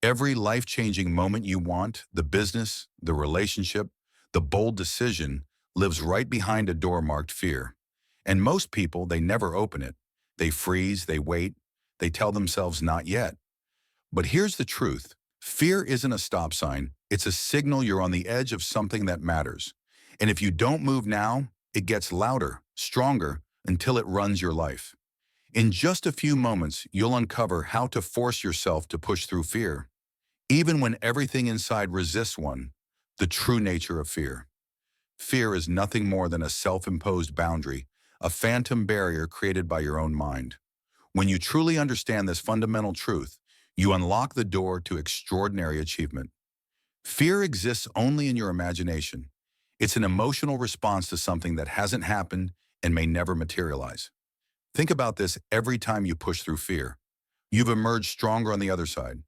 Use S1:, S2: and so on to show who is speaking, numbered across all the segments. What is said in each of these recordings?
S1: Every life-changing moment you want, the business, the relationship, the bold decision, lives right behind a door marked fear. And most people, they never open it. They freeze, they wait, they tell themselves not yet. But here's the truth. Fear isn't a stop sign. It's a signal you're on the edge of something that matters. And if you don't move now, it gets louder, stronger, until it runs your life. In just a few moments, you'll uncover how to force yourself to push through fear, even when everything inside resists one, the true nature of fear. Fear is nothing more than a self-imposed boundary, a phantom barrier created by your own mind. When you truly understand this fundamental truth, you unlock the door to extraordinary achievement. Fear exists only in your imagination. It's an emotional response to something that hasn't happened and may never materialize. Think about this every time you push through fear. You've emerged stronger on the other side.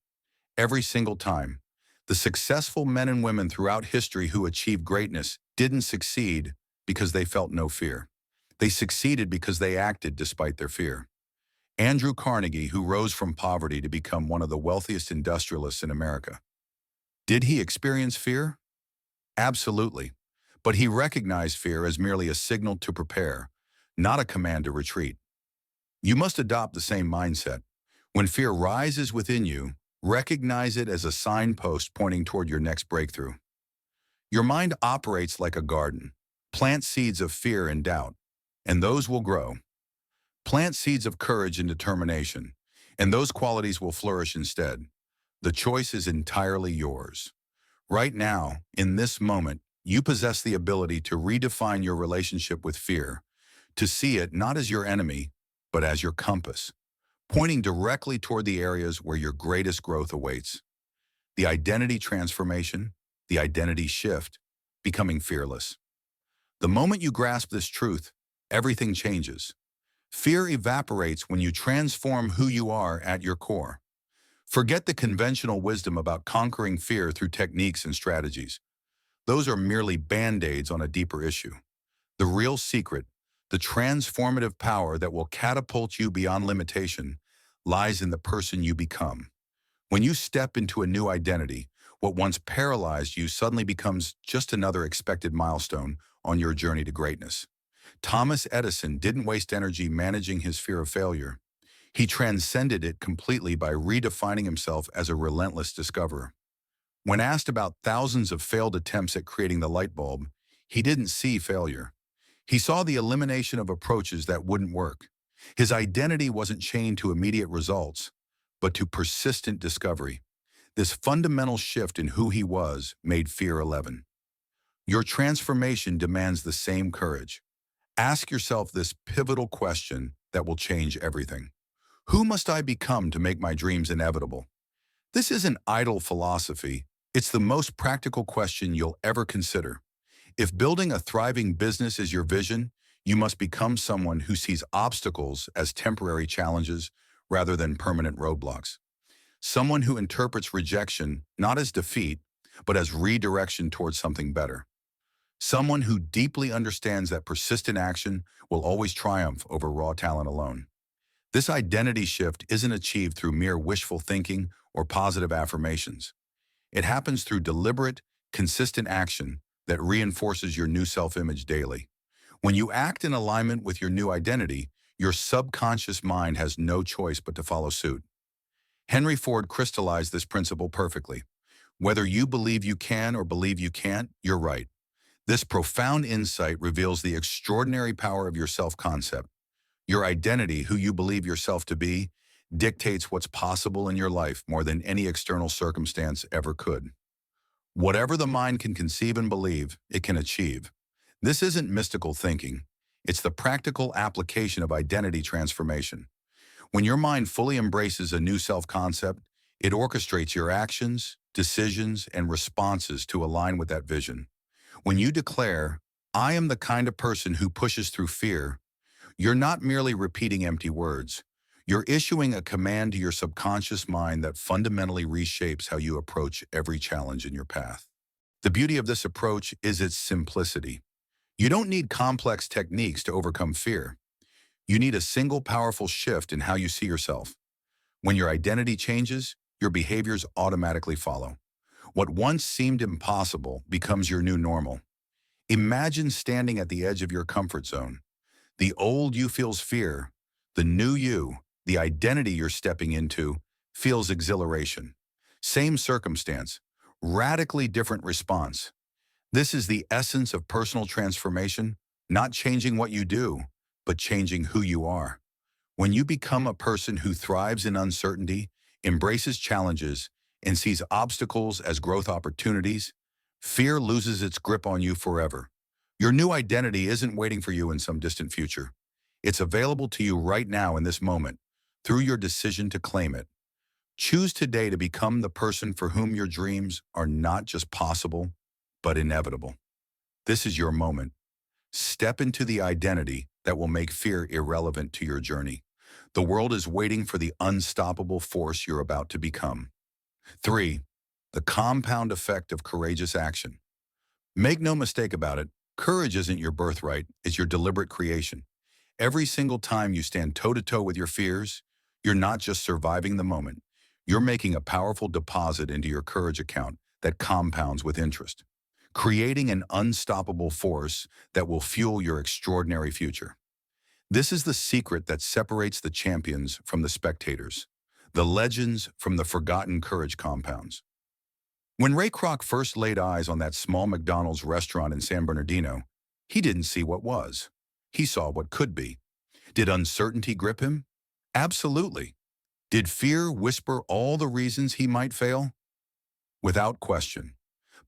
S1: Every single time. The successful men and women throughout history who achieved greatness didn't succeed because they felt no fear. They succeeded because they acted despite their fear. Andrew Carnegie, who rose from poverty to become one of the wealthiest industrialists in America. Did he experience fear? Absolutely. But he recognized fear as merely a signal to prepare, not a command to retreat. You must adopt the same mindset. When fear rises within you, recognize it as a signpost pointing toward your next breakthrough. Your mind operates like a garden. Plant seeds of fear and doubt, and those will grow. Plant seeds of courage and determination, and those qualities will flourish instead. The choice is entirely yours. Right now, in this moment, you possess the ability to redefine your relationship with fear, to see it not as your enemy, but as your compass, pointing directly toward the areas where your greatest growth awaits. The identity transformation, the identity shift, becoming fearless. The moment you grasp this truth, everything changes. Fear evaporates when you transform who you are at your core. Forget the conventional wisdom about conquering fear through techniques and strategies. Those are merely band-aids on a deeper issue. The real secret, the transformative power that will catapult you beyond limitation, lies in the person you become. When you step into a new identity, what once paralyzed you suddenly becomes just another expected milestone on your journey to greatness. Thomas Edison didn't waste energy managing his fear of failure. He transcended it completely by redefining himself as a relentless discoverer. When asked about thousands of failed attempts at creating the light bulb, he didn't see failure. He saw the elimination of approaches that wouldn't work. His identity wasn't chained to immediate results, but to persistent discovery. This fundamental shift in who he was made fear 11. Your transformation demands the same courage. Ask yourself this pivotal question that will change everything. Who must I become to make my dreams inevitable? This isn't idle philosophy. It's the most practical question you'll ever consider. If building a thriving business is your vision, you must become someone who sees obstacles as temporary challenges rather than permanent roadblocks. Someone who interprets rejection not as defeat, but as redirection towards something better. Someone who deeply understands that persistent action will always triumph over raw talent alone. This identity shift isn't achieved through mere wishful thinking or positive affirmations. It happens through deliberate, consistent action that reinforces your new self-image daily. When you act in alignment with your new identity, your subconscious mind has no choice but to follow suit. Henry Ford crystallized this principle perfectly. Whether you believe you can or believe you can't, you're right. This profound insight reveals the extraordinary power of your self-concept. Your identity, who you believe yourself to be, dictates what's possible in your life more than any external circumstance ever could. Whatever the mind can conceive and believe, it can achieve. This isn't mystical thinking. It's the practical application of identity transformation. When your mind fully embraces a new self-concept, it orchestrates your actions, decisions, and responses to align with that vision. When you declare, "I am the kind of person who pushes through fear," you're not merely repeating empty words. You're issuing a command to your subconscious mind that fundamentally reshapes how you approach every challenge in your path. The beauty of this approach is its simplicity. You don't need complex techniques to overcome fear. You need a single powerful shift in how you see yourself. When your identity changes, your behaviors automatically follow. What once seemed impossible becomes your new normal. Imagine standing at the edge of your comfort zone. The old you feels fear. The new you, the identity you're stepping into, feels exhilaration. Same circumstance, radically different response. This is the essence of personal transformation, not changing what you do, but changing who you are. When you become a person who thrives in uncertainty, embraces challenges, and sees obstacles as growth opportunities, fear loses its grip on you forever. Your new identity isn't waiting for you in some distant future. It's available to you right now in this moment, through your decision to claim it. Choose today to become the person for whom your dreams are not just possible, but inevitable. This is your moment. Step into the identity that will make fear irrelevant to your journey. The world is waiting for the unstoppable force you're about to become. 3. The compound effect of courageous action. Make no mistake about it, courage isn't your birthright, it's your deliberate creation. Every single time you stand toe-to-toe with your fears, you're not just surviving the moment, you're making a powerful deposit into your courage account that compounds with interest, creating an unstoppable force that will fuel your extraordinary future. This is the secret that separates the champions from the spectators, the legends from the forgotten courage compounds. When Ray Kroc first laid eyes on that small McDonald's restaurant in San Bernardino, he didn't see what was. He saw what could be. Did uncertainty grip him? Absolutely. Did fear whisper all the reasons he might fail? Without question.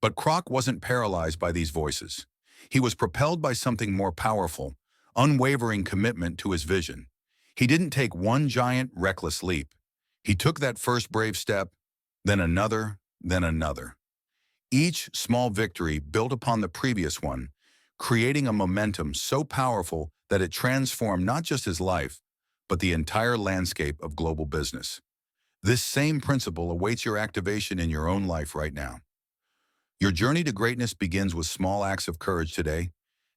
S1: But Kroc wasn't paralyzed by these voices. He was propelled by something more powerful, unwavering commitment to his vision. He didn't take one giant, reckless leap. He took that first brave step, then another, then another. Each small victory built upon the previous one, creating a momentum so powerful that it transformed not just his life, but the entire landscape of global business. This same principle awaits your activation in your own life right now. Your journey to greatness begins with small acts of courage today.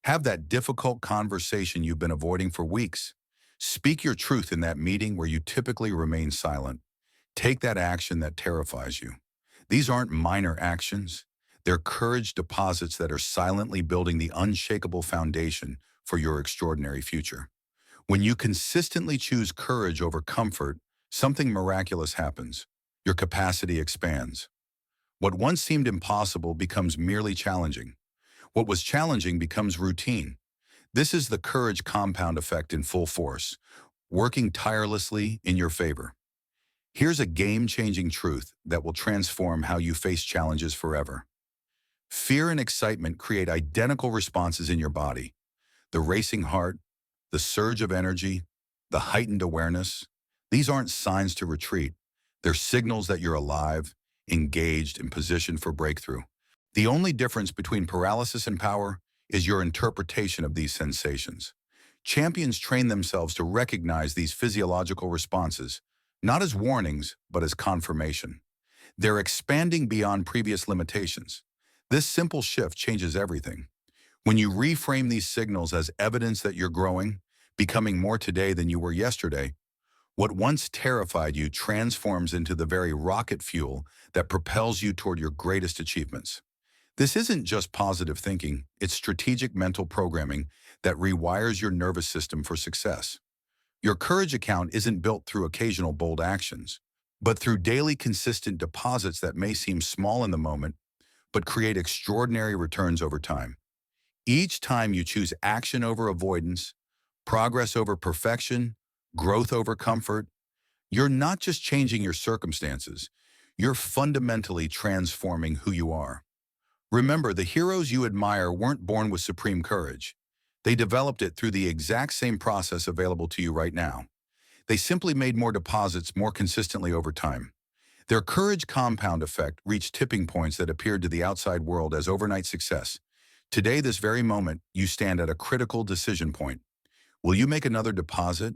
S1: Have that difficult conversation you've been avoiding for weeks. Speak your truth in that meeting where you typically remain silent. Take that action that terrifies you. These aren't minor actions. They're courage deposits that are silently building the unshakable foundation for your extraordinary future. When you consistently choose courage over comfort, something miraculous happens. Your capacity expands. What once seemed impossible becomes merely challenging. What was challenging becomes routine. This is the courage compound effect in full force, working tirelessly in your favor. Here's a game-changing truth that will transform how you face challenges forever. Fear and excitement create identical responses in your body. The racing heart, the surge of energy, the heightened awareness. These aren't signs to retreat. They're signals that you're alive, engaged, and positioned for breakthrough. The only difference between paralysis and power is your interpretation of these sensations. Champions train themselves to recognize these physiological responses, not as warnings, but as confirmation. They're expanding beyond previous limitations. This simple shift changes everything. When you reframe these signals as evidence that you're growing, becoming more today than you were yesterday, what once terrified you transforms into the very rocket fuel that propels you toward your greatest achievements. This isn't just positive thinking, it's strategic mental programming that rewires your nervous system for success. Your courage account isn't built through occasional bold actions, but through daily consistent deposits that may seem small in the moment, but create extraordinary returns over time. Each time you choose action over avoidance, progress over perfection, growth over comfort, you're not just changing your circumstances, you're fundamentally transforming who you are. Remember, the heroes you admire weren't born with supreme courage. They developed it through the exact same process available to you right now. They simply made more deposits more consistently over time. Their courage compound effect reached tipping points that appeared to the outside world as overnight success. Today, this very moment, you stand at a critical decision point. Will you make another deposit?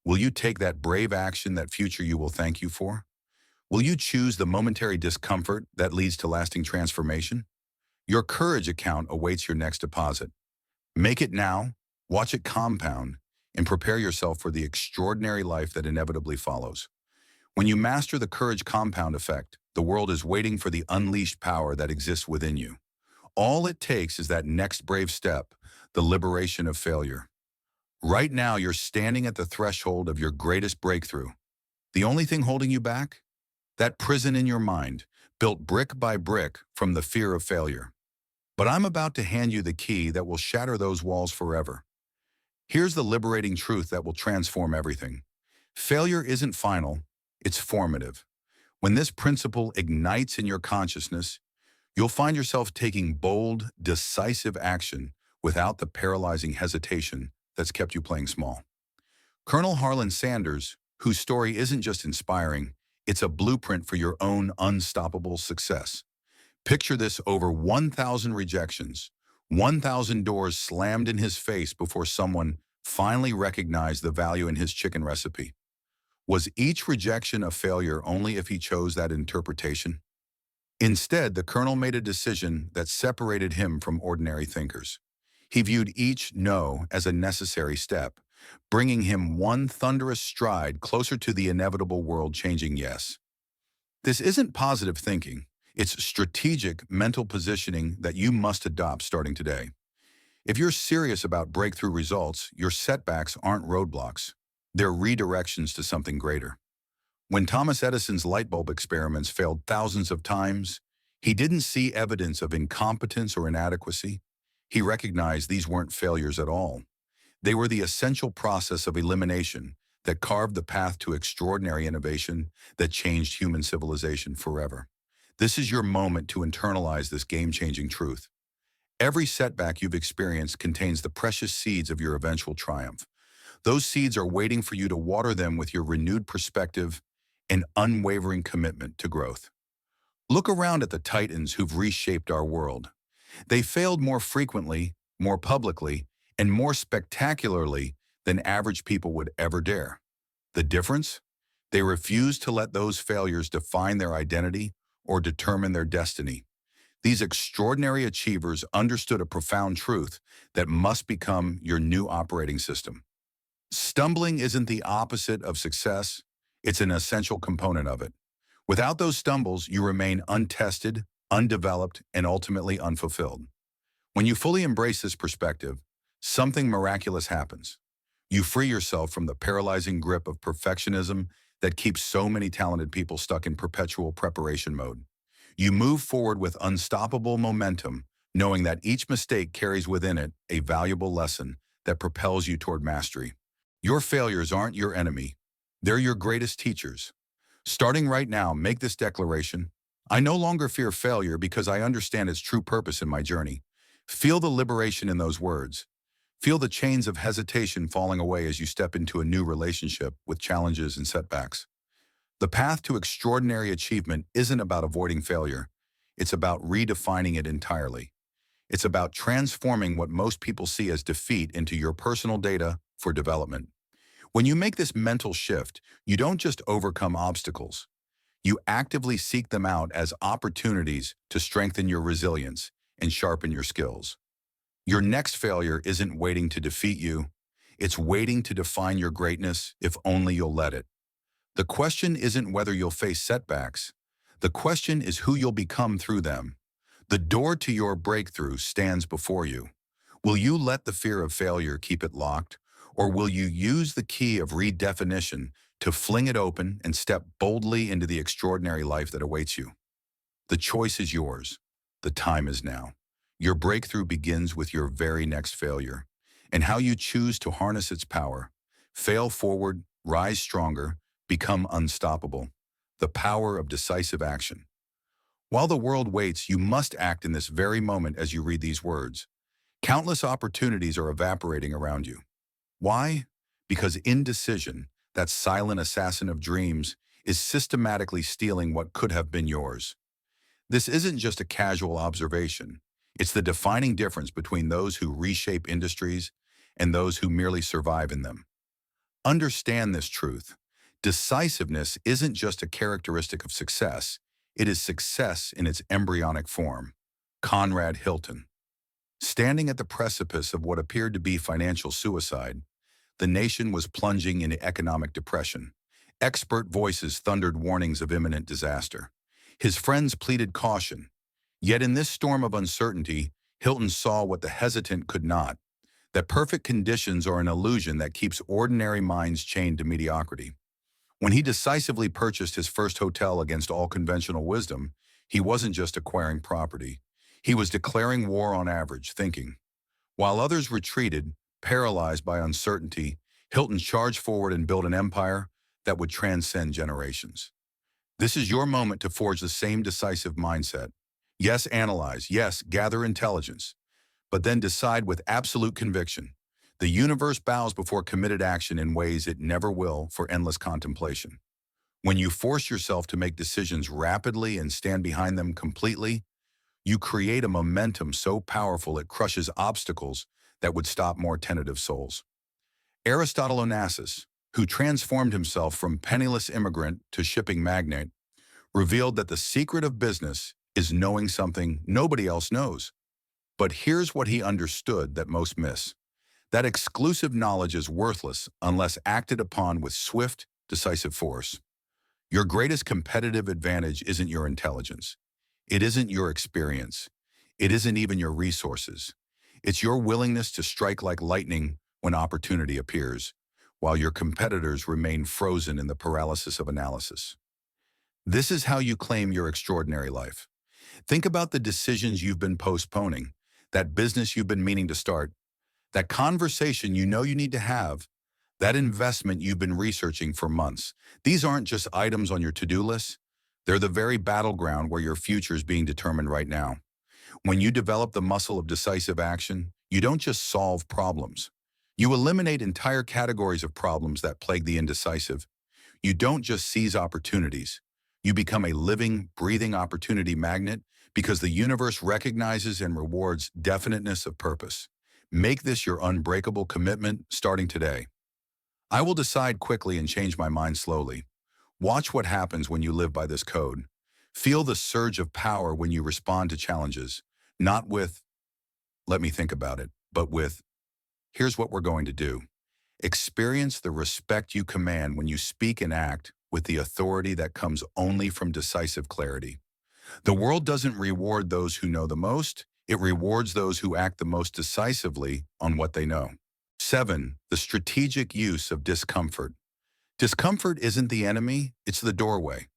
S1: Will you take that brave action that future you will thank you for? Will you choose the momentary discomfort that leads to lasting transformation? Your courage account awaits your next deposit. Make it now, watch it compound, and prepare yourself for the extraordinary life that inevitably follows. When you master the courage compound effect, the world is waiting for the unleashed power that exists within you. All it takes is that next brave step, the liberation of failure. Right now, you're standing at the threshold of your greatest breakthrough. The only thing holding you back? That prison in your mind, built brick by brick from the fear of failure. But I'm about to hand you the key that will shatter those walls forever. Here's the liberating truth that will transform everything. Failure isn't final, it's formative. When this principle ignites in your consciousness, you'll find yourself taking bold, decisive action without the paralyzing hesitation that's kept you playing small. Colonel Harlan Sanders, whose story isn't just inspiring, it's a blueprint for your own unstoppable success. Picture this: over 1,000 rejections, 1,000 doors slammed in his face before someone finally recognized the value in his chicken recipe. Was each rejection a failure only if he chose that interpretation? Instead, the colonel made a decision that separated him from ordinary thinkers. He viewed each no as a necessary step, bringing him one thunderous stride closer to the inevitable world-changing yes. This isn't positive thinking. It's strategic mental positioning that you must adopt starting today. If you're serious about breakthrough results, your setbacks aren't roadblocks. They're redirections to something greater. When Thomas Edison's light bulb experiments failed thousands of times, he didn't see evidence of incompetence or inadequacy. He recognized these weren't failures at all. They were the essential process of elimination that carved the path to extraordinary innovation that changed human civilization forever. This is your moment to internalize this game-changing truth. Every setback you've experienced contains the precious seeds of your eventual triumph. Those seeds are waiting for you to water them with your renewed perspective and unwavering commitment to growth. Look around at the titans who've reshaped our world. They failed more frequently, more publicly, and more spectacularly than average people would ever dare. The difference? They refused to let those failures define their identity or determine their destiny. These extraordinary achievers understood a profound truth that must become your new operating system. Stumbling isn't the opposite of success, it's an essential component of it. Without those stumbles, you remain untested, undeveloped, and ultimately unfulfilled. When you fully embrace this perspective, something miraculous happens. You free yourself from the paralyzing grip of perfectionism that keeps so many talented people stuck in perpetual preparation mode. You move forward with unstoppable momentum, knowing that each mistake carries within it a valuable lesson that propels you toward mastery. Your failures aren't your enemy. They're your greatest teachers. Starting right now, make this declaration: I no longer fear failure because I understand its true purpose in my journey. Feel the liberation in those words. Feel the chains of hesitation falling away as you step into a new relationship with challenges and setbacks. The path to extraordinary achievement isn't about avoiding failure. It's about redefining it entirely. It's about transforming what most people see as defeat into your personal data for development. When you make this mental shift, you don't just overcome obstacles. You actively seek them out as opportunities to strengthen your resilience and sharpen your skills. Your next failure isn't waiting to defeat you. It's waiting to define your greatness if only you'll let it. The question isn't whether you'll face setbacks. The question is who you'll become through them. The door to your breakthrough stands before you. Will you let the fear of failure keep it locked, or will you use the key of redefinition to fling it open and step boldly into the extraordinary life that awaits you? The choice is yours. The time is now. Your breakthrough begins with your very next failure, and how you choose to harness its power. Fail forward, rise stronger, become unstoppable. The power of decisive action. While the world waits, you must act in this very moment as you read these words. Countless opportunities are evaporating around you. Why? Because indecision, that silent assassin of dreams, is systematically stealing what could have been yours. This isn't just a casual observation. It's the defining difference between those who reshape industries and those who merely survive in them. Understand this truth. Decisiveness isn't just a characteristic of success. It is success in its embryonic form. Conrad Hilton. Standing at the precipice of what appeared to be financial suicide, the nation was plunging into economic depression. Expert voices thundered warnings of imminent disaster. His friends pleaded caution. Yet in this storm of uncertainty, Hilton saw what the hesitant could not, that perfect conditions are an illusion that keeps ordinary minds chained to mediocrity. When he decisively purchased his first hotel against all conventional wisdom, he wasn't just acquiring property. He was declaring war on average thinking. While others retreated, paralyzed by uncertainty, Hilton charged forward and built an empire that would transcend generations. This is your moment to forge the same decisive mindset. Yes, analyze. Yes, gather intelligence. But then decide with absolute conviction. The universe bows before committed action in ways it never will for endless contemplation. When you force yourself to make decisions rapidly and stand behind them completely, you create a momentum so powerful it crushes obstacles that would stop more tentative souls. Aristotle Onassis, who transformed himself from penniless immigrant to shipping magnate, revealed that the secret of business is knowing something nobody else knows. But here's what he understood that most miss. That exclusive knowledge is worthless unless acted upon with swift, decisive force. Your greatest competitive advantage isn't your intelligence. It isn't your experience. It isn't even your resources. It's your willingness to strike like lightning when opportunity appears, while your competitors remain frozen in the paralysis of analysis. This is how you claim your extraordinary life. Think about the decisions you've been postponing, that business you've been meaning to start, that conversation you know you need to have, that investment you've been researching for months. These aren't just items on your to-do list. They're the very battleground where your future is being determined right now. When you develop the muscle of decisive action, you don't just solve problems. You eliminate entire categories of problems that plague the indecisive. You don't just seize opportunities. You become a living, breathing opportunity magnet because the universe recognizes and rewards definiteness of purpose. Make this your unbreakable commitment starting today. I will decide quickly and change my mind slowly. Watch what happens when you live by this code. Feel the surge of power when you respond to challenges, not with, let me think about it, but with, here's what we're going to do. Experience the respect you command when you speak and act with the authority that comes only from decisive clarity. The world doesn't reward those who know the most, it rewards those who act the most decisively on what they know. 7. The strategic use of discomfort. Discomfort isn't the enemy, it's the doorway.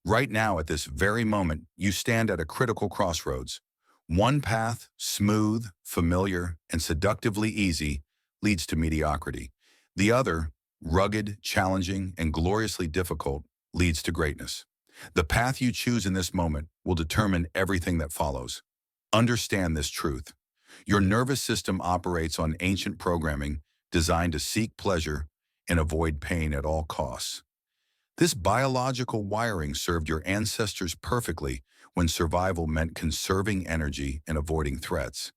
S1: Right now, at this very moment, you stand at a critical crossroads. One path, smooth, familiar, and seductively easy, leads to mediocrity. The other, rugged, challenging, and gloriously difficult, leads to greatness. The path you choose in this moment will determine everything that follows. Understand this truth. Your nervous system operates on ancient programming designed to seek pleasure and avoid pain at all costs. This biological wiring served your ancestors perfectly when survival meant conserving energy and avoiding threats.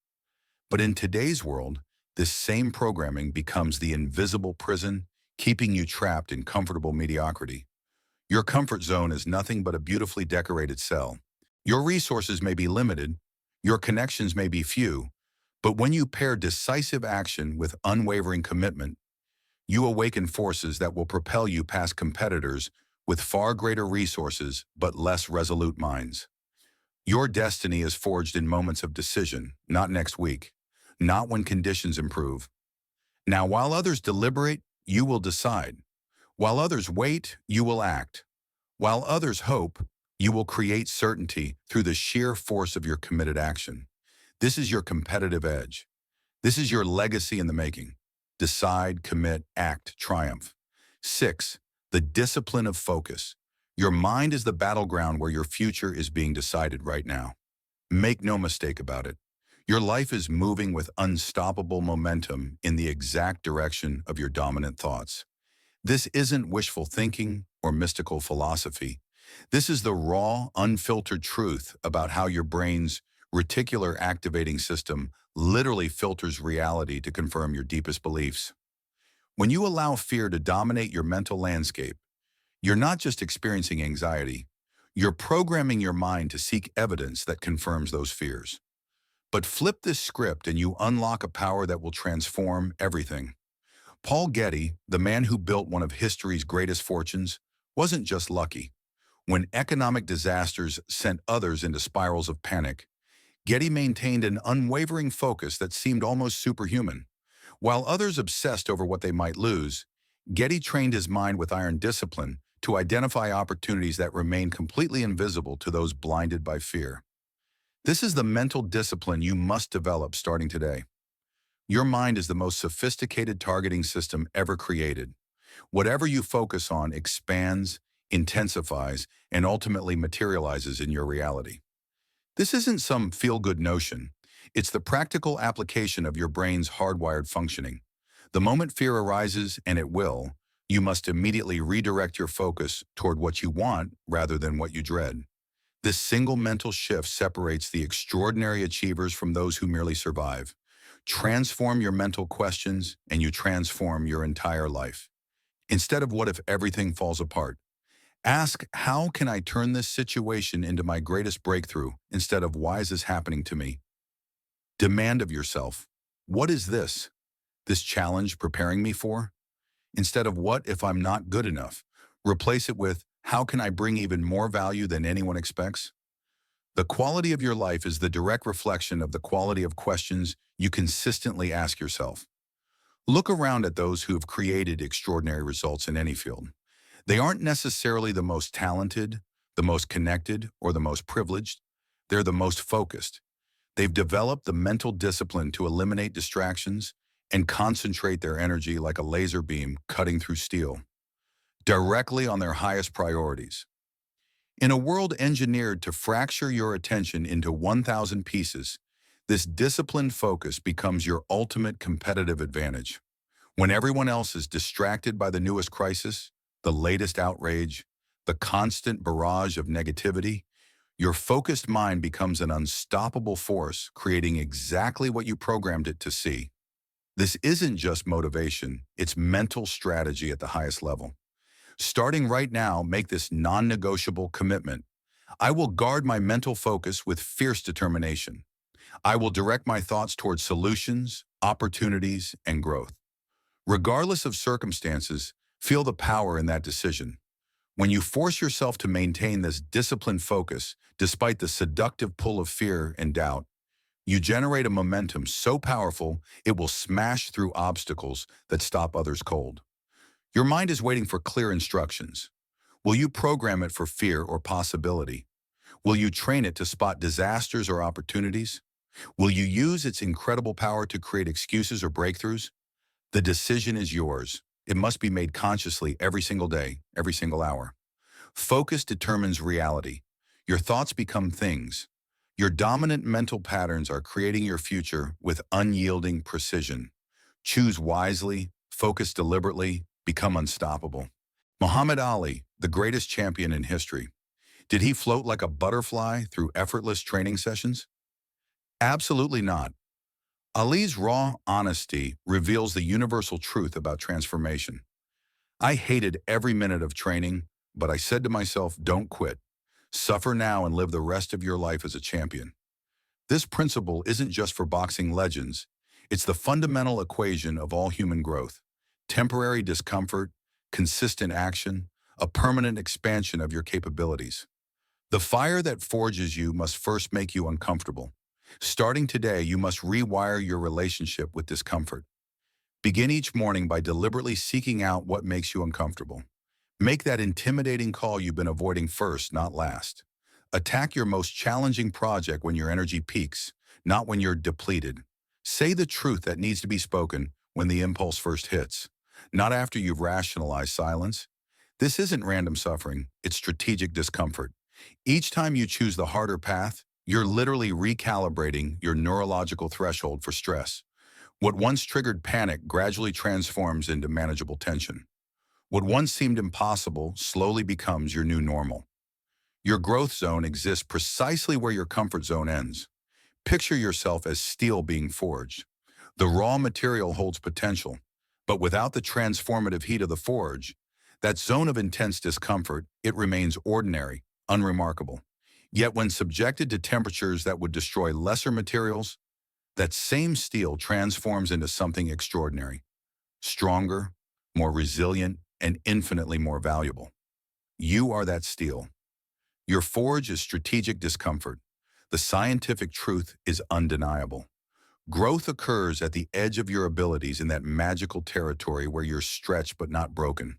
S1: But in today's world, this same programming becomes the invisible prison, keeping you trapped in comfortable mediocrity. Your comfort zone is nothing but a beautifully decorated cell. Your resources may be limited, your connections may be few, but when you pair decisive action with unwavering commitment, you awaken forces that will propel you past competitors with far greater resources but less resolute minds. Your destiny is forged in moments of decision, not next week, not when conditions improve. Now, while others deliberate, you will decide. While others wait, you will act. While others hope, you will create certainty through the sheer force of your committed action. This is your competitive edge. This is your legacy in the making. Decide, commit, act, triumph. 6. The discipline of focus. Your mind is the battleground where your future is being decided right now. Make no mistake about it. Your life is moving with unstoppable momentum in the exact direction of your dominant thoughts. This isn't wishful thinking or mystical philosophy. This is the raw, unfiltered truth about how your brain's reticular activating system literally filters reality to confirm your deepest beliefs. When you allow fear to dominate your mental landscape, you're not just experiencing anxiety, you're programming your mind to seek evidence that confirms those fears. But flip this script and you unlock a power that will transform everything. Paul Getty, the man who built one of history's greatest fortunes, wasn't just lucky. When economic disasters sent others into spirals of panic, Getty maintained an unwavering focus that seemed almost superhuman. While others obsessed over what they might lose, Getty trained his mind with iron discipline to identify opportunities that remain completely invisible to those blinded by fear. This is the mental discipline you must develop starting today. Your mind is the most sophisticated targeting system ever created. Whatever you focus on expands, intensifies, and ultimately materializes in your reality. This isn't some feel-good notion. It's the practical application of your brain's hardwired functioning. The moment fear arises, and it will, you must immediately redirect your focus toward what you want rather than what you dread. This single mental shift separates the extraordinary achievers from those who merely survive. Transform your mental questions, and you transform your entire life. Instead of what if everything falls apart, ask how can I turn this situation into my greatest breakthrough instead of why is this happening to me? Demand of yourself, what is this challenge preparing me for? Instead of what if I'm not good enough, replace it with how can I bring even more value than anyone expects? The quality of your life is the direct reflection of the quality of questions you consistently ask yourself. Look around at those who have created extraordinary results in any field. They aren't necessarily the most talented, the most connected, or the most privileged. They're the most focused. They've developed the mental discipline to eliminate distractions and concentrate their energy like a laser beam cutting through steel, directly on their highest priorities. In a world engineered to fracture your attention into 1,000 pieces, this disciplined focus becomes your ultimate competitive advantage. When everyone else is distracted by the newest crisis, the latest outrage, the constant barrage of negativity, your focused mind becomes an unstoppable force, creating exactly what you programmed it to see. This isn't just motivation, it's mental strategy at the highest level. Starting right now, make this non-negotiable commitment. I will guard my mental focus with fierce determination. I will direct my thoughts towards solutions, opportunities, and growth. Regardless of circumstances, feel the power in that decision. When you force yourself to maintain this disciplined focus, despite the seductive pull of fear and doubt, you generate a momentum so powerful it will smash through obstacles that stop others cold. Your mind is waiting for clear instructions. Will you program it for fear or possibility? Will you train it to spot disasters or opportunities? Will you use its incredible power to create excuses or breakthroughs? The decision is yours. It must be made consciously every single day, every single hour. Focus determines reality. Your thoughts become things. Your dominant mental patterns are creating your future with unyielding precision. Choose wisely, focus deliberately, become unstoppable. Muhammad Ali, the greatest champion in history. Did he float like a butterfly through effortless training sessions? Absolutely not. Ali's raw honesty reveals the universal truth about transformation. I hated every minute of training, but I said to myself, don't quit. Suffer now and live the rest of your life as a champion. This principle isn't just for boxing legends. It's the fundamental equation of all human growth. Temporary discomfort, consistent action, a permanent expansion of your capabilities. The fire that forges you must first make you uncomfortable. Starting today, you must rewire your relationship with discomfort. Begin each morning by deliberately seeking out what makes you uncomfortable. Make that intimidating call you've been avoiding first, not last. Attack your most challenging project when your energy peaks, not when you're depleted. Say the truth that needs to be spoken when the impulse first hits, not after you've rationalized silence. This isn't random suffering, it's strategic discomfort. Each time you choose the harder path, you're literally recalibrating your neurological threshold for stress. What once triggered panic gradually transforms into manageable tension. What once seemed impossible slowly becomes your new normal. Your growth zone exists precisely where your comfort zone ends. Picture yourself as steel being forged. The raw material holds potential, but without the transformative heat of the forge, that zone of intense discomfort, it remains ordinary, unremarkable. Yet when subjected to temperatures that would destroy lesser materials, that same steel transforms into something extraordinary, stronger, more resilient, and infinitely more valuable. you are that steel. Your forge is strategic discomfort. The scientific truth is undeniable. Growth occurs at the edge of your abilities in that magical territory where you're stretched but not broken.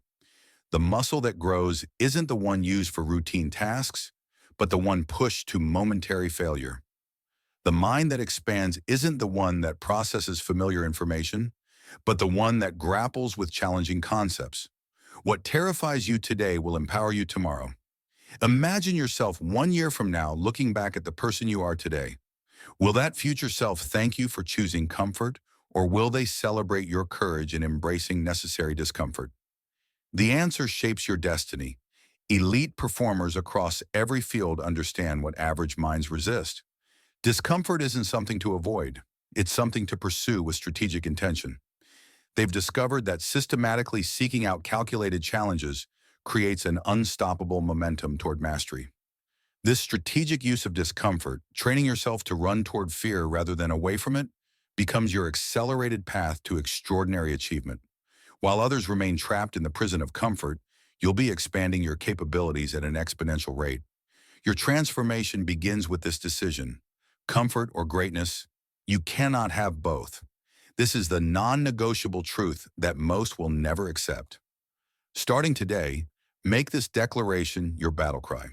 S1: The muscle that grows isn't the one used for routine tasks, but the one pushed to momentary failure. The mind that expands isn't the one that processes familiar information, but the one that grapples with challenging concepts. What terrifies you today will empower you tomorrow. Imagine yourself 1 year from now looking back at the person you are today. Will that future self thank you for choosing comfort, or will they celebrate your courage in embracing necessary discomfort? The answer shapes your destiny. Elite performers across every field understand what average minds resist. Discomfort isn't something to avoid. It's something to pursue with strategic intention. They've discovered that systematically seeking out calculated challenges creates an unstoppable momentum toward mastery. This strategic use of discomfort, training yourself to run toward fear rather than away from it, becomes your accelerated path to extraordinary achievement. While others remain trapped in the prison of comfort, you'll be expanding your capabilities at an exponential rate. Your transformation begins with this decision: comfort or greatness. You cannot have both. This is the non-negotiable truth that most will never accept. Starting today, make this declaration your battle cry.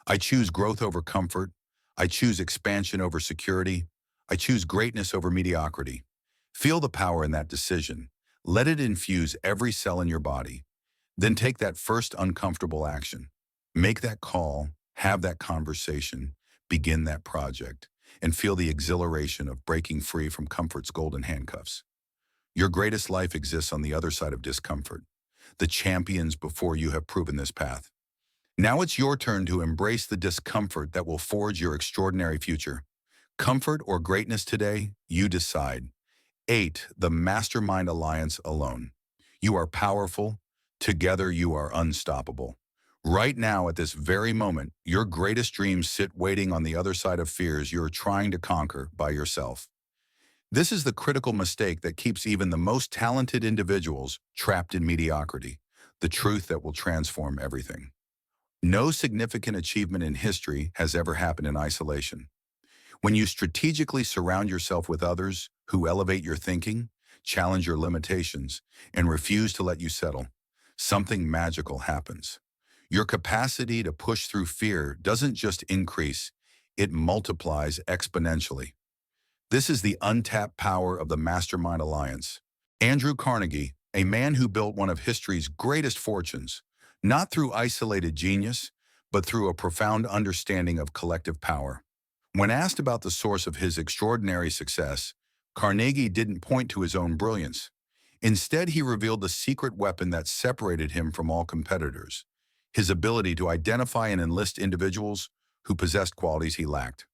S1: I choose growth over comfort. I choose expansion over security. I choose greatness over mediocrity. Feel the power in that decision. Let it infuse every cell in your body. Then take that first uncomfortable action. Make that call, have that conversation, begin that project, and feel the exhilaration of breaking free from comfort's golden handcuffs. Your greatest life exists on the other side of discomfort. The champions before you have proven this path. Now it's your turn to embrace the discomfort that will forge your extraordinary future. Comfort or greatness today, you decide. 8. The Mastermind Alliance alone. You are powerful. Together you are unstoppable. Right now, at this very moment, your greatest dreams sit waiting on the other side of fears you're trying to conquer by yourself. This is the critical mistake that keeps even the most talented individuals trapped in mediocrity, the truth that will transform everything. No significant achievement in history has ever happened in isolation. When you strategically surround yourself with others who elevate your thinking, challenge your limitations, and refuse to let you settle, something magical happens. Your capacity to push through fear doesn't just increase, it multiplies exponentially. This is the untapped power of the Mastermind Alliance. Andrew Carnegie, a man who built one of history's greatest fortunes, not through isolated genius, but through a profound understanding of collective power. When asked about the source of his extraordinary success, Carnegie didn't point to his own brilliance. Instead, he revealed the secret weapon that separated him from all competitors: his ability to identify and enlist individuals who possessed qualities he lacked.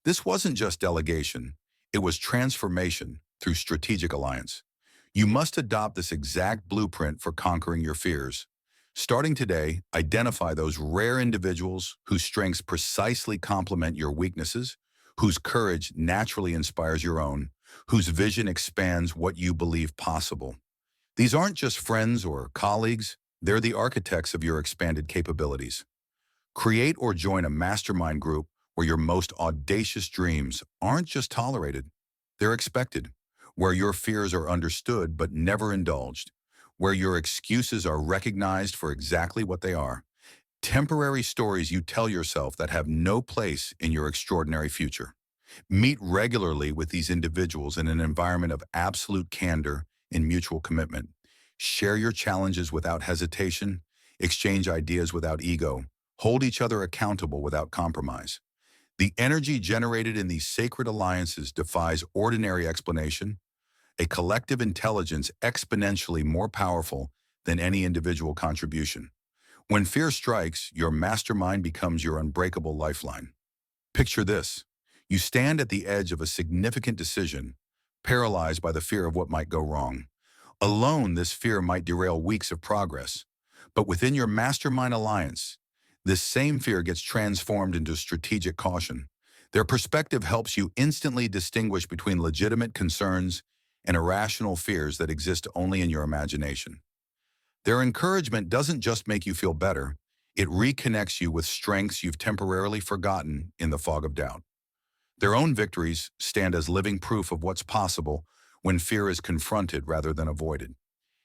S1: This wasn't just delegation, it was transformation through strategic alliance. You must adopt this exact blueprint for conquering your fears. Starting today, identify those rare individuals whose strengths precisely complement your weaknesses, whose courage naturally inspires your own, whose vision expands what you believe possible. These aren't just friends or colleagues, they're the architects of your expanded capabilities. Create or join a mastermind group where your most audacious dreams aren't just tolerated, they're expected, where your fears are understood but never indulged, where your excuses are recognized for exactly what they are: temporary stories you tell yourself that have no place in your extraordinary future. Meet regularly with these individuals in an environment of absolute candor and mutual commitment. Share your challenges without hesitation, exchange ideas without ego, hold each other accountable without compromise. The energy generated in these sacred alliances defies ordinary explanation, a collective intelligence exponentially more powerful than any individual contribution. When fear strikes, your mastermind becomes your unbreakable lifeline. Picture this. You stand at the edge of a significant decision, paralyzed by the fear of what might go wrong. Alone, this fear might derail weeks of progress. But within your mastermind alliance, this same fear gets transformed into strategic caution. Their perspective helps you instantly distinguish between legitimate concerns and irrational fears that exist only in your imagination. Their encouragement doesn't just make you feel better, It reconnects you with strengths you've temporarily forgotten in the fog of doubt. Their own victories stand as living proof of what's possible when fear is confronted rather than avoided.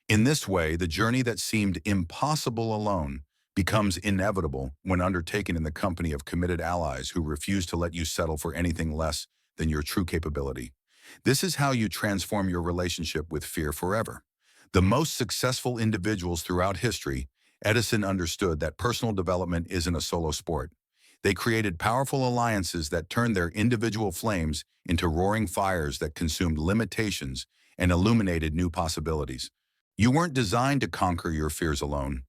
S1: In this way, the journey that seemed impossible alone becomes inevitable when undertaken in the company of committed allies who refuse to let you settle for anything less than your true capability. This is how you transform your relationship with fear forever. The most successful individuals throughout history, Edison understood that personal development isn't a solo sport. They created powerful alliances that turned their individual flames into roaring fires that consumed limitations and illuminated new possibilities. You weren't designed to conquer your fears alone.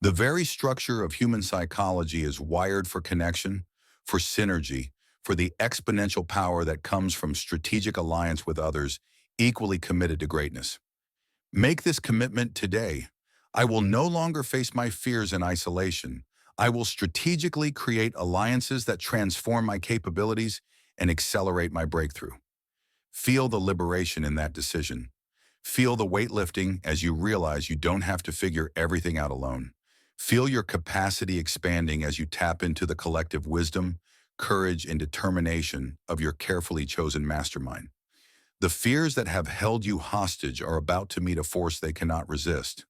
S1: The very structure of human psychology is wired for connection, for synergy, for the exponential power that comes from strategic alliance with others equally committed to greatness. Make this commitment today. I will no longer face my fears in isolation. I will strategically create alliances that transform my capabilities and accelerate my breakthrough. Feel the liberation in that decision. Feel the weightlifting as you realize you don't have to figure everything out alone. Feel your capacity expanding as you tap into the collective wisdom, courage, and determination of your carefully chosen mastermind. The fears that have held you hostage are about to meet a force they cannot resist.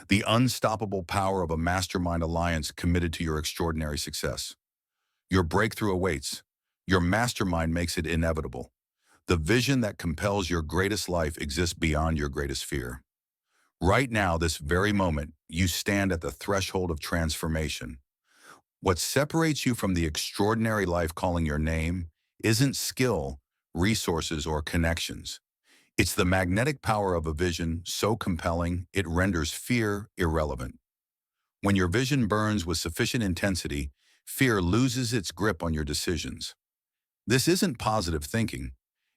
S1: The unstoppable power of a mastermind alliance committed to your extraordinary success. Your breakthrough awaits. Your mastermind makes it inevitable. The vision that compels your greatest life exists beyond your greatest fear. Right now, this very moment, you stand at the threshold of transformation. What separates you from the extraordinary life calling your name isn't skill, resources, or connections. It's the magnetic power of a vision so compelling it renders fear irrelevant. When your vision burns with sufficient intensity, fear loses its grip on your decisions. This isn't positive thinking.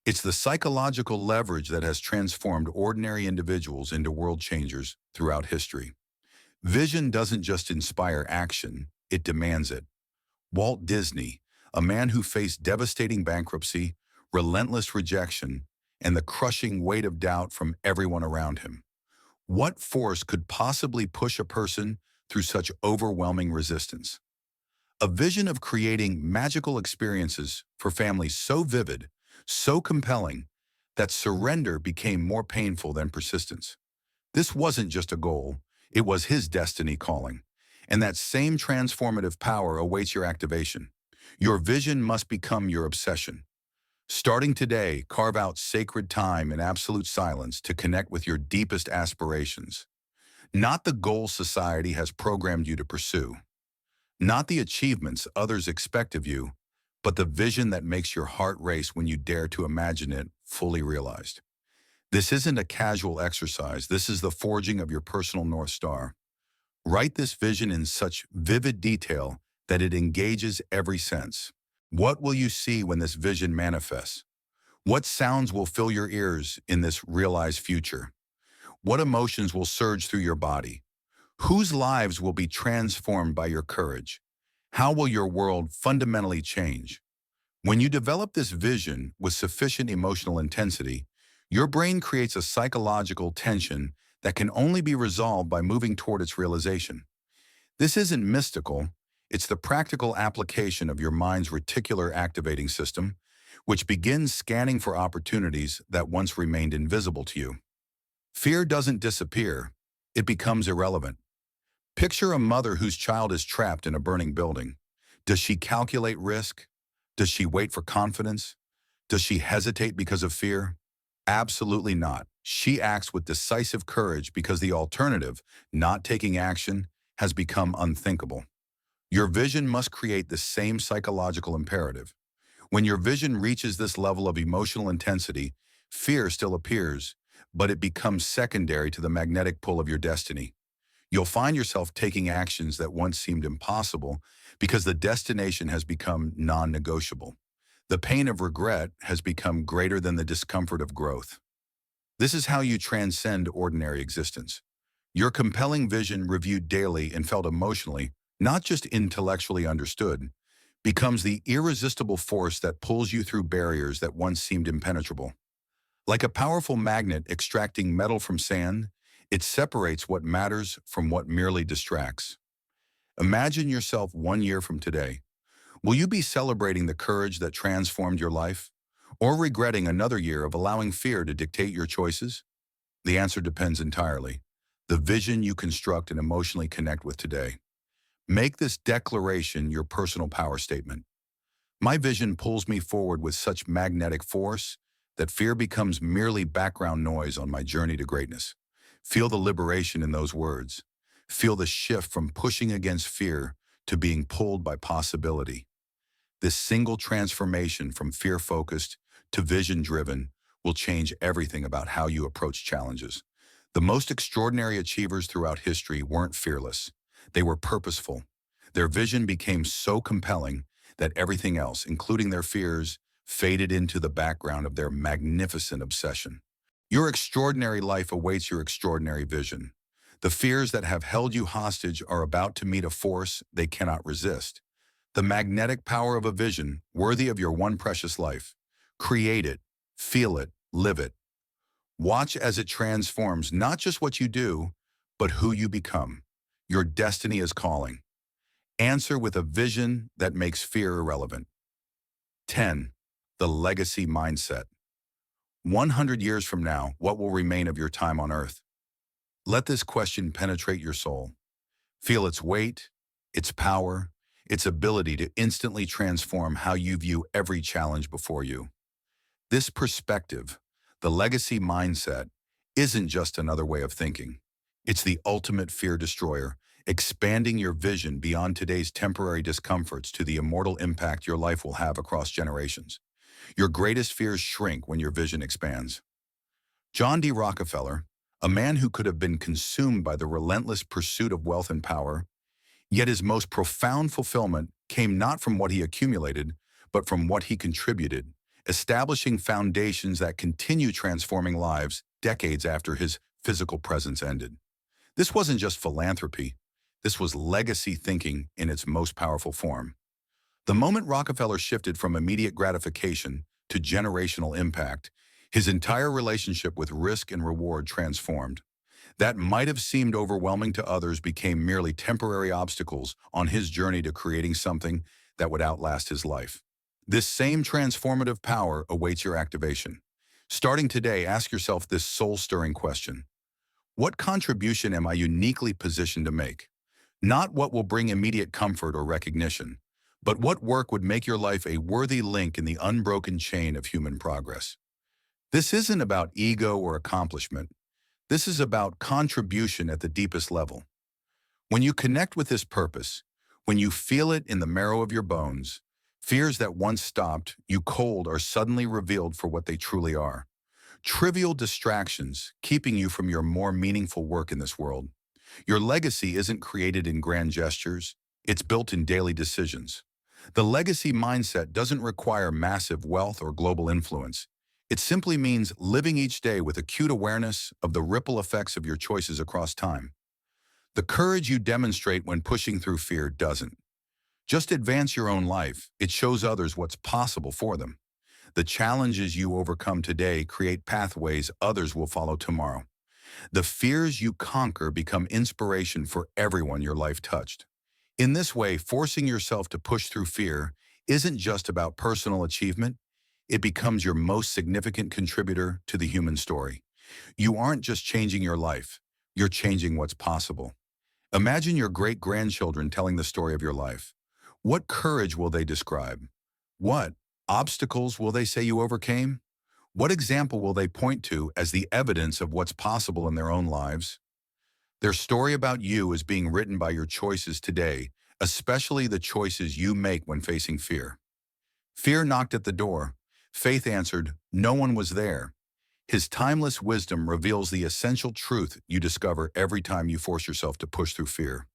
S1: It's the psychological leverage that has transformed ordinary individuals into world changers throughout history. Vision doesn't just inspire action, it demands it. Walt Disney, a man who faced devastating bankruptcy, relentless rejection, and the crushing weight of doubt from everyone around him. What force could possibly push a person through such overwhelming resistance? A vision of creating magical experiences for families so vivid, so compelling, that surrender became more painful than persistence. This wasn't just a goal, it was his destiny calling. And that same transformative power awaits your activation. Your vision must become your obsession. Starting today, carve out sacred time in absolute silence to connect with your deepest aspirations. Not the goals society has programmed you to pursue. Not the achievements others expect of you, but the vision that makes your heart race when you dare to imagine it fully realized. This isn't a casual exercise. This is the forging of your personal North Star. Write this vision in such vivid detail that it engages every sense. What will you see when this vision manifests? What sounds will fill your ears in this realized future? What emotions will surge through your body? Whose lives will be transformed by your courage? How will your world fundamentally change? When you develop this vision with sufficient emotional intensity, your brain creates a psychological tension that can only be resolved by moving toward its realization. This isn't mystical, it's the practical application of your mind's reticular activating system, which begins scanning for opportunities that once remained invisible to you. Fear doesn't disappear, it becomes irrelevant. Picture a mother whose child is trapped in a burning building. Does she calculate risk? Does she wait for confidence? Does she hesitate because of fear? Absolutely not. She acts with decisive courage because the alternative, not taking action, has become unthinkable. Your vision must create the same psychological imperative. When your vision reaches this level of emotional intensity, fear still appears, but it becomes secondary to the magnetic pull of your destiny. You'll find yourself taking actions that once seemed impossible because the destination has become non-negotiable. The pain of regret has become greater than the discomfort of growth. This is how you transcend ordinary existence. Your compelling vision, reviewed daily and felt emotionally, not just intellectually understood, becomes the irresistible force that pulls you through barriers that once seemed impenetrable. Like a powerful magnet extracting metal from sand, it separates what matters from what merely distracts. Imagine yourself 1 year from today. Will you be celebrating the courage that transformed your life? Or regretting another year of allowing fear to dictate your choices? The answer depends entirely. The vision you construct and emotionally connect with today. Make this declaration your personal power statement. My vision pulls me forward with such magnetic force that fear becomes merely background noise on my journey to greatness. Feel the liberation in those words. Feel the shift from pushing against fear to being pulled by possibility. This single transformation from fear-focused to vision-driven will change everything about how you approach challenges. The most extraordinary achievers throughout history weren't fearless. They were purposeful. Their vision became so compelling that everything else, including their fears, faded into the background of their magnificent obsession. Your extraordinary life awaits your extraordinary vision. The fears that have held you hostage are about to meet a force they cannot resist. The magnetic power of a vision worthy of your one precious life. Create it, feel it, live it. Watch as it transforms not just what you do, but who you become. Your destiny is calling. Answer with a vision that makes fear irrelevant. 10. The legacy mindset. 100 years from now, what will remain of your time on Earth? Let this question penetrate your soul. Feel its weight, its power, its ability to instantly transform how you view every challenge before you. This perspective, the legacy mindset, isn't just another way of thinking. It's the ultimate fear destroyer, expanding your vision beyond today's temporary discomforts to the immortal impact your life will have across generations. Your greatest fears shrink when your vision expands. John D. Rockefeller, a man who could have been consumed by the relentless pursuit of wealth and power, yet his most profound fulfillment came not from what he accumulated, but from what he contributed, establishing foundations that continue transforming lives decades after his physical presence ended. This wasn't just philanthropy. This was legacy thinking in its most powerful form. The moment Rockefeller shifted from immediate gratification to generational impact, his entire relationship with risk and reward transformed. That might have seemed overwhelming to others became merely temporary obstacles on his journey to creating something that would outlast his life. This same transformative power awaits your activation. Starting today, ask yourself this soul-stirring question. What contribution am I uniquely positioned to make? Not what will bring immediate comfort or recognition, but what work would make your life a worthy link in the unbroken chain of human progress. This isn't about ego or accomplishment. This is about contribution at the deepest level. When you connect with this purpose, when you feel it in the marrow of your bones, fears that once stopped you cold are suddenly revealed for what they truly are. Trivial distractions keeping you from your more meaningful work in this world. Your legacy isn't created in grand gestures, it's built in daily decisions. The legacy mindset doesn't require massive wealth or global influence. It simply means living each day with acute awareness of the ripple effects of your choices across time. The courage you demonstrate when pushing through fear doesn't just advance your own life, it shows others what's possible for them. The challenges you overcome today create pathways others will follow tomorrow. The fears you conquer become inspiration for everyone your life touched. In this way, forcing yourself to push through fear isn't just about personal achievement, it becomes your most significant contributor to the human story. You aren't just changing your life, you're changing what's possible. Imagine your great-grandchildren telling the story of your life. What courage will they describe? What obstacles will they say you overcame? What example will they point to as the evidence of what's possible in their own lives? Their story about you is being written by your choices today, especially the choices you make when facing fear. Fear knocked at the door. Faith answered, no one was there. His timeless wisdom reveals the essential truth you discover every time you force yourself to push through fear.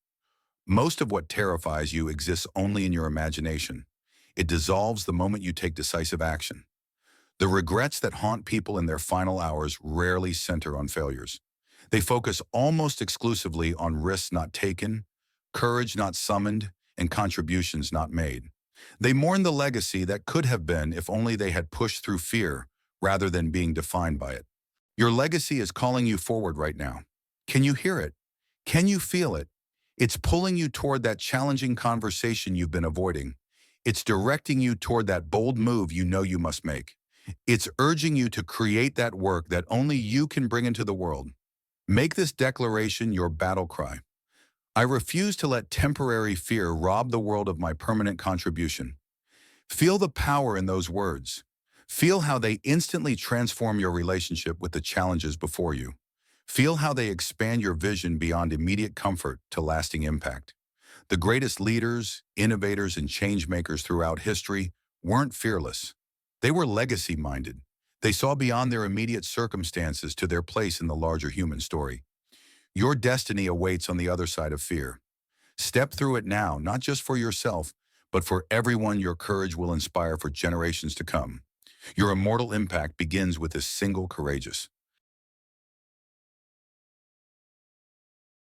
S1: Most of what terrifies you exists only in your imagination. It dissolves the moment you take decisive action. The regrets that haunt people in their final hours rarely center on failures. They focus almost exclusively on risks not taken, courage not summoned, and contributions not made. They mourn the legacy that could have been if only they had pushed through fear rather than being defined by it. Your legacy is calling you forward right now. Can you hear it? Can you feel it? It's pulling you toward that challenging conversation you've been avoiding. It's directing you toward that bold move you know you must make. It's urging you to create that work that only you can bring into the world. Make this declaration your battle cry. I refuse to let temporary fear rob the world of my permanent contribution. Feel the power in those words. Feel how they instantly transform your relationship with the challenges before you. Feel how they expand your vision beyond immediate comfort to lasting impact. The greatest leaders, innovators, and change-makers throughout history weren't fearless. They were legacy-minded. They saw beyond their immediate circumstances to their place in the larger human story. Your destiny awaits on the other side of fear. Step through it now, not just for yourself, but for everyone your courage will inspire for generations to come. Your immortal impact begins with this single courageous